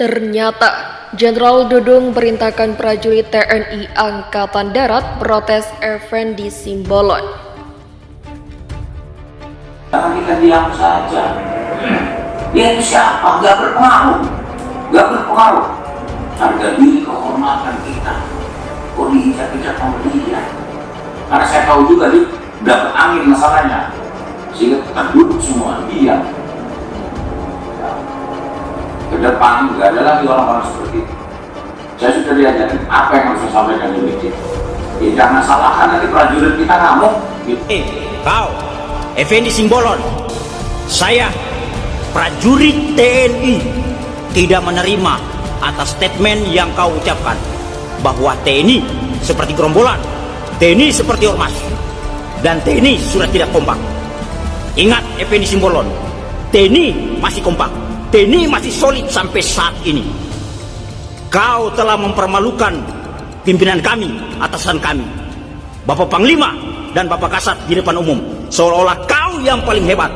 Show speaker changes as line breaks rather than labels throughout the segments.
Ternyata, Jenderal Dudung perintahkan prajurit TNI Angkatan Darat protes Effendi Simbolon.
Jangan kita diam saja. Dia itu siapa? Gak berpengaruh. Harga diri kehormatan kita. Kok diinjak-injak sama dia? Karena saya tahu juga dia dapat angin masalahnya. Sehingga kita duduk semua diam. Ke depan nggak ada lagi orang-orang seperti itu. Saya sudah diajarin apa yang harus saya sampaikan di media. Jangan salahkan nanti prajurit kita ngamuk.
Kau, Effendi Simbolon, saya prajurit TNI tidak menerima atas statement yang kau ucapkan bahwa TNI seperti gerombolan, TNI seperti ormas, dan TNI sudah tidak kompak. Ingat Effendi Simbolon, TNI masih kompak. TNI masih solid sampai saat ini. Kau telah mempermalukan pimpinan kami, atasan kami, Bapak Panglima dan Bapak Kasat di depan umum, seolah-olah kau yang paling hebat.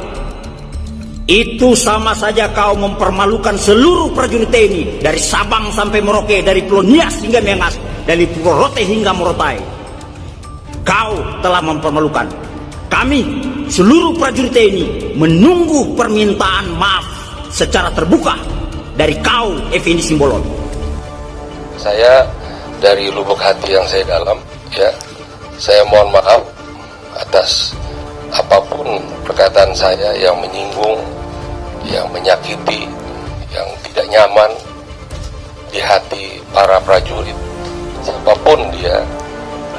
Itu sama saja kau mempermalukan seluruh prajurit TNI dari Sabang sampai Merauke, dari Pulau Nias hingga Miangas, dari Pulau Rote hingga Morotai. Kau telah mempermalukan kami, seluruh prajurit TNI, menunggu permintaan maaf secara terbuka dari kau, Effendi Simbolon.
Saya dari lubuk hati yang saya dalam, saya mohon maaf atas apapun perkataan saya yang menyinggung, yang menyakiti, yang tidak nyaman di hati para prajurit, siapapun dia,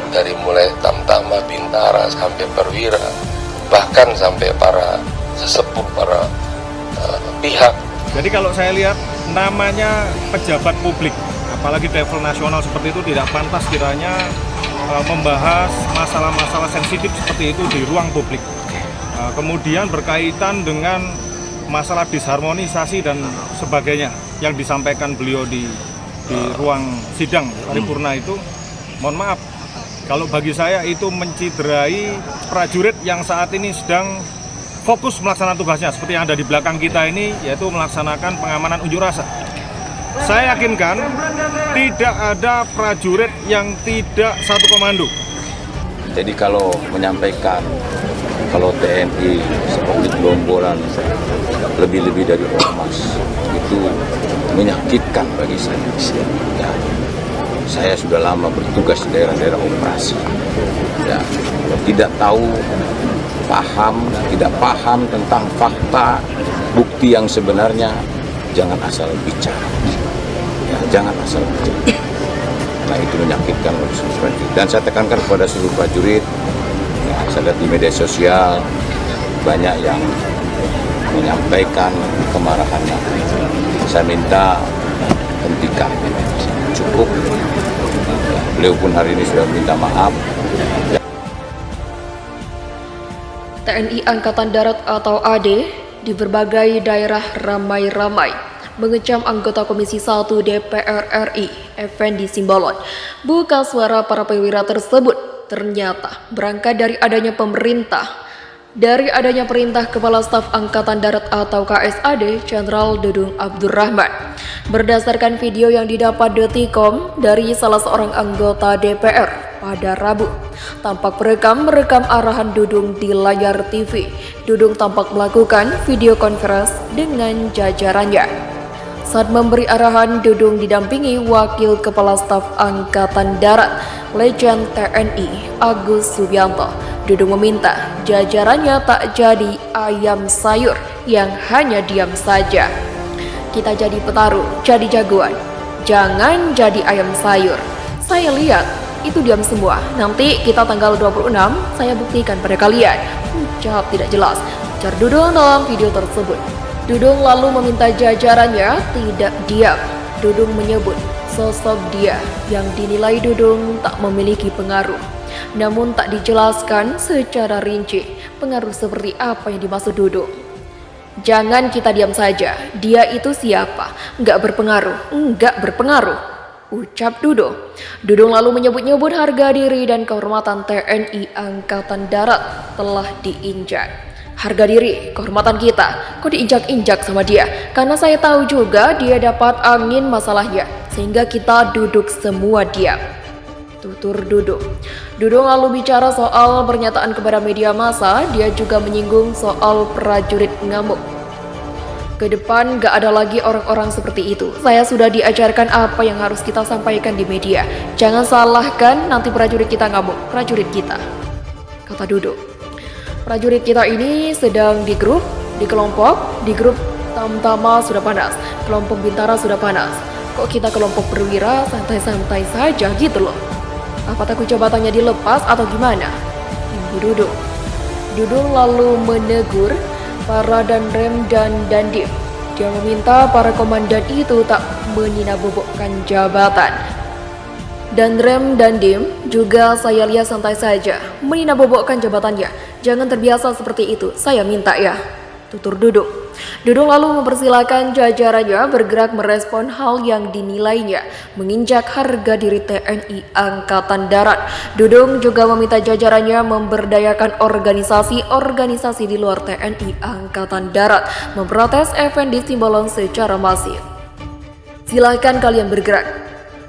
dari mulai Tamtama, Bintara sampai Perwira, bahkan sampai para sesepuh, para pihak.
Jadi kalau saya lihat namanya pejabat publik, apalagi level nasional seperti itu, tidak pantas kiranya membahas masalah-masalah sensitif seperti itu di ruang publik. Kemudian berkaitan dengan masalah disharmonisasi dan sebagainya yang disampaikan beliau di ruang sidang paripurna itu, mohon maaf, kalau bagi saya itu menciderai prajurit yang saat ini sedang fokus melaksanakan tugasnya, seperti yang ada di belakang kita ini, yaitu melaksanakan pengamanan unjuk rasa. Saya yakinkan tidak ada prajurit yang tidak satu komando.
Jadi kalau menyampaikan kalau TNI seperti gerombolan lebih-lebih dari ormas, itu menyakitkan bagi saya. Ya, saya sudah lama bertugas di daerah-daerah operasi. Ya, tidak tahu, tidak paham tentang fakta, bukti yang sebenarnya, jangan asal bicara. Ya, jangan asal bicara. Nah, itu menyakitkan bagi seluruh prajurit. Dan saya tekankan kepada seluruh prajurit, ya, saya lihat di media sosial banyak yang menyampaikan kemarahannya. Saya minta hentikan, cukup. Ya, beliau pun hari ini sudah minta maaf.
TNI Angkatan Darat atau AD di berbagai daerah ramai-ramai mengecam anggota Komisi 1 DPR RI, Effendi Simbolon. Bukan suara para perwira tersebut ternyata berangkat dari adanya perintah Kepala Staf Angkatan Darat atau KSAD, Jenderal Dudung Abdurrahman. Berdasarkan video yang didapat Detikcom dari salah seorang anggota DPR pada Rabu, tampak merekam arahan Dudung di layar TV. Dudung tampak melakukan video conference dengan jajarannya. Saat memberi arahan, Dudung didampingi Wakil Kepala Staf Angkatan Darat, Legend TNI Agus Subianto. Dudung meminta jajarannya tak jadi ayam sayur yang hanya diam saja. Kita jadi petarung, jadi jagoan. Jangan jadi ayam sayur. Saya lihat itu diam semua. Nanti kita tanggal 26 saya buktikan pada kalian. Ucap tidak jelas ujar Dudung dalam video tersebut. Dudung lalu meminta jajarannya tidak diam. Dudung menyebut sosok dia yang dinilai Dudung tak memiliki pengaruh. Namun tak dijelaskan secara rinci pengaruh seperti apa yang dimaksud Dudung. Jangan kita diam saja. Dia itu siapa? Enggak berpengaruh. Ucap Dudung. Dudung lalu menyebut-nyebut harga diri dan kehormatan TNI Angkatan Darat telah diinjak. Harga diri, kehormatan kita, kok diinjak-injak sama dia? Karena saya tahu juga dia dapat angin masalahnya, sehingga kita duduk semua diam. Tutur Dudung. Dudung lalu bicara soal pernyataan kepada media massa, dia juga menyinggung soal prajurit ngamuk. Ke depan gak ada lagi orang-orang seperti itu. Saya sudah diajarkan apa yang harus kita sampaikan di media. Jangan salahkan nanti prajurit kita ngamuk, prajurit kita, kata Dudung. Prajurit kita ini sedang di grup, di kelompok, di grup Tamtama sudah panas, kelompok Bintara sudah panas. Kok kita kelompok perwira santai-santai saja gitu loh? Apa takut jabatannya dilepas atau gimana? Ibu Dudung. Dudung lalu menegur para Danrem dan Dandim. Dia meminta para komandan itu tak meninabobokkan jabatan. Danrem dan Dandim juga saya lihat santai saja meninabobokkan jabatannya. Jangan terbiasa seperti itu, saya minta ya, tutur Dudung. Dudung lalu mempersilahkan jajarannya bergerak merespon hal yang dinilainya menginjak harga diri TNI Angkatan Darat. Dudung juga meminta jajarannya memberdayakan organisasi-organisasi di luar TNI Angkatan Darat memprotes Effendi Simbolon secara masif. Silahkan kalian bergerak,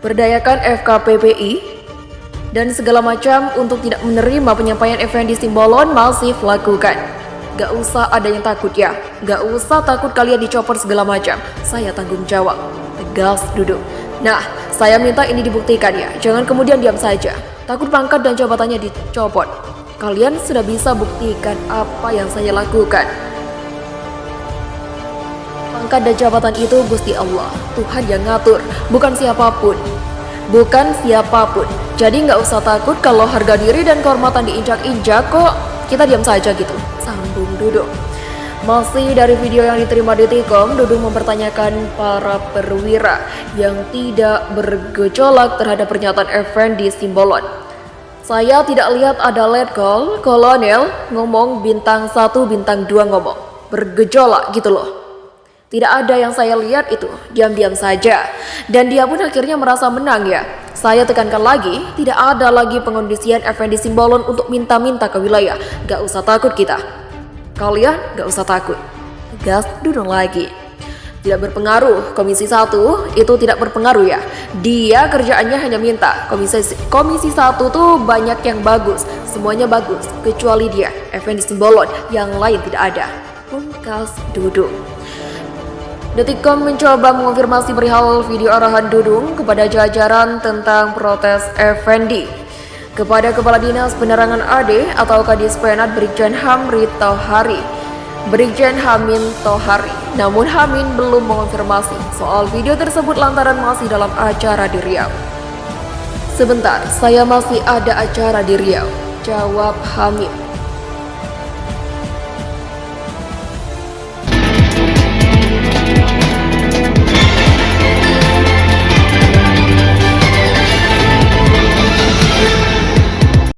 berdayakan FKPPI dan segala macam untuk tidak menerima penyampaian Effendi Simbolon masif lakukan. Gak usah ada yang takut ya, gak usah takut kalian dicopot segala macam. Saya tanggung jawab, tegas Dudung. Nah, saya minta ini dibuktikan ya, jangan kemudian diam saja. Takut pangkat dan jabatannya dicopot. Kalian sudah bisa buktikan apa yang saya lakukan. Pangkat dan jabatan itu Gusti Allah, Tuhan yang ngatur, bukan siapapun. Bukan siapapun. Jadi nggak usah takut kalau harga diri dan kehormatan diinjak-injak kok. Kita diam saja gitu, sambung Dudung. Masih dari video yang diterima Detikom, Dudung mempertanyakan para perwira yang tidak bergejolak terhadap pernyataan Effendi Simbolon. Saya tidak lihat ada letkol, kolonel ngomong, bintang 1, bintang 2 ngomong. Bergejolak gitu loh. Tidak ada yang saya lihat itu, diam-diam saja. Dan dia pun akhirnya merasa menang ya. Saya tekankan lagi, tidak ada lagi pengondisian Effendi Simbolon untuk minta-minta ke wilayah. Gak usah takut kita. Kalian gak usah takut. Tegas Dudung lagi. Tidak berpengaruh, Komisi 1 itu tidak berpengaruh ya. Dia kerjaannya hanya minta. Komisi 1 tuh banyak yang bagus. Semuanya bagus, kecuali dia, Effendi Simbolon. Yang lain tidak ada. Pungkas Dudung. Detikcom mencoba mengonfirmasi perihal video arahan Dudung kepada jajaran tentang protes Effendi kepada Kepala Dinas Penerangan AD atau Kadispenat Brigjen Hamid Tohari. Namun Hamid belum mengonfirmasi soal video tersebut lantaran masih dalam acara di Riau. Sebentar, saya masih ada acara di Riau, jawab Hamid.